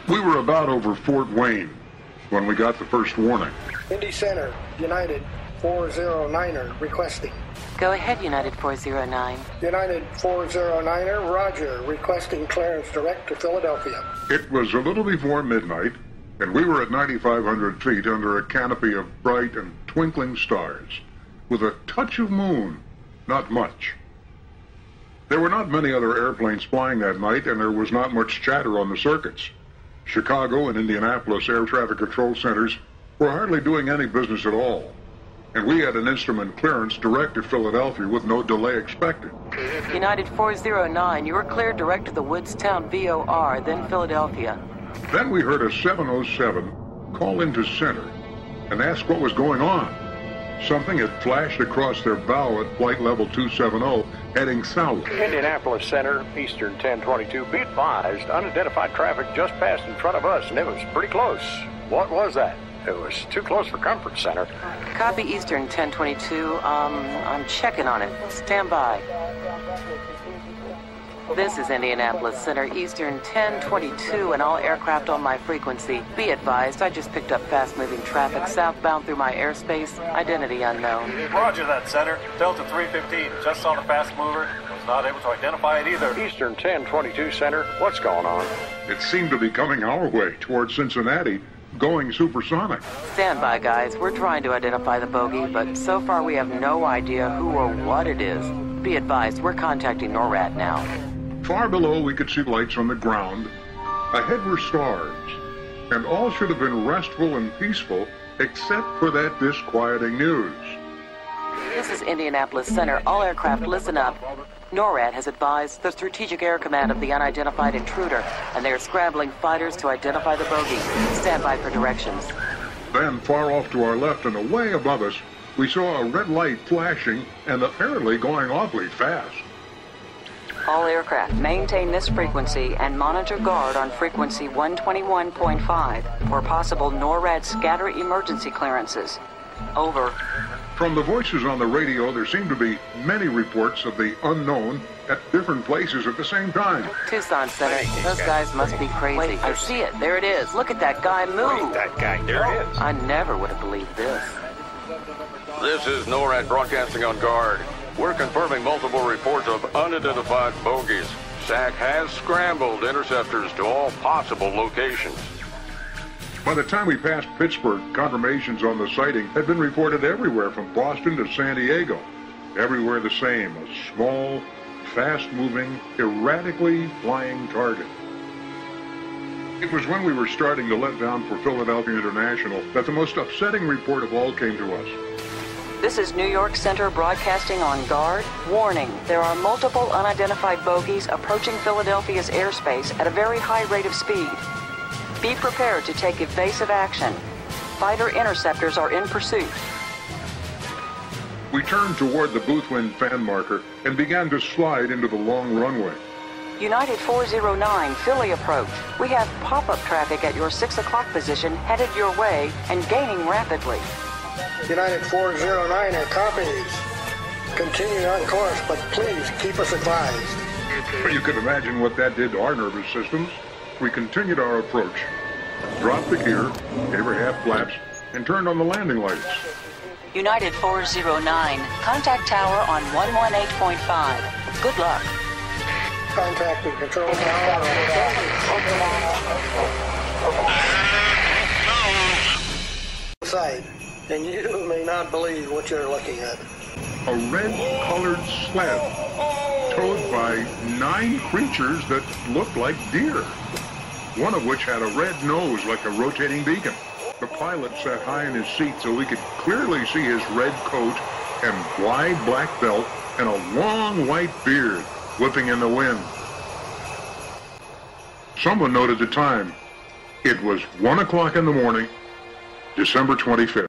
We were about over Fort Wayne when we got the first warning. Indy Center, United 409er requesting. Go ahead, United 409. United 409er, roger, requesting clearance direct to Philadelphia. It was a little before midnight, and we were at 9,500 feet under a canopy of bright and twinkling stars, with a touch of moon, not much. There were not many other airplanes flying that night, and there was not much chatter on the circuits. Chicago and Indianapolis air traffic control centers were hardly doing any business at all, and we had an instrument clearance direct to Philadelphia with no delay expected. United 409, you were cleared direct to the Woodstown VOR, then Philadelphia. Then we heard a 707 call into center and ask what was going on. Something had flashed across their bow at flight level 270, heading south. Indianapolis Center, Eastern 1022. Be advised, unidentified traffic just passed in front of us, and it was pretty close. What was that? It was too close for comfort, Center. Copy Eastern 1022. I'm checking on it. Stand by. This is Indianapolis Center, Eastern 1022, and all aircraft on my frequency. Be advised, I just picked up fast-moving traffic southbound through my airspace. Identity unknown. Roger that, Center. Delta 315, just saw the fast mover. Was not able to identify it either. Eastern 1022, Center. What's going on? It seemed to be coming our way towards Cincinnati, going supersonic. Stand by, guys. We're trying to identify the bogey, but so far we have no idea who or what it is. Be advised, we're contacting NORAD now. Far below, we could see lights on the ground. Ahead were stars, and all should have been restful and peaceful, except for that disquieting news. This is Indianapolis Center. All aircraft, listen up. NORAD has advised the Strategic Air Command of the unidentified intruder, and they are scrambling fighters to identify the bogey. Stand by for directions. Then, far off to our left and away above us, we saw a red light flashing and apparently going awfully fast. All aircraft maintain this frequency and monitor guard on frequency 121.5 for possible NORAD scatter emergency clearances. Over. From the voices on the radio, there seemed to be many reports of the unknown at different places at the same time. Tucson Center, those guys must be crazy. Wait, I see it. There it is. Look at that guy move. Wait, that guy, there it is. I never would have believed this. This is NORAD broadcasting on guard. We're confirming multiple reports of unidentified bogies. SAC has scrambled interceptors to all possible locations. By the time we passed Pittsburgh, confirmations on the sighting had been reported everywhere from Boston to San Diego. Everywhere the same, a small, fast-moving, erratically flying target. It was when we were starting to let down for Philadelphia International that the most upsetting report of all came to us. This is New York Center broadcasting on guard. Warning, there are multiple unidentified bogies approaching Philadelphia's airspace at a very high rate of speed. Be prepared to take evasive action. Fighter interceptors are in pursuit. We turned toward the Boothwind fan marker and began to slide into the long runway. United 409, Philly approach. We have pop-up traffic at your 6 o'clock position headed your way and gaining rapidly. United 409er copies. Continue on course, but please keep us advised. You can imagine what that did to our nervous systems. We continued our approach, dropped the gear, gave her half flaps, and turned on the landing lights. United 409, contact tower on 118.5. Good luck. Contacting control tower on site, and you may not believe what you're looking at. A red-colored sled towed by 9 creatures that looked like deer, one of which had a red nose like a rotating beacon. The pilot sat high in his seat so we could clearly see his red coat and wide black belt and a long white beard whipping in the wind. Someone noted the time, It was 1 o'clock in the morning, December 25th.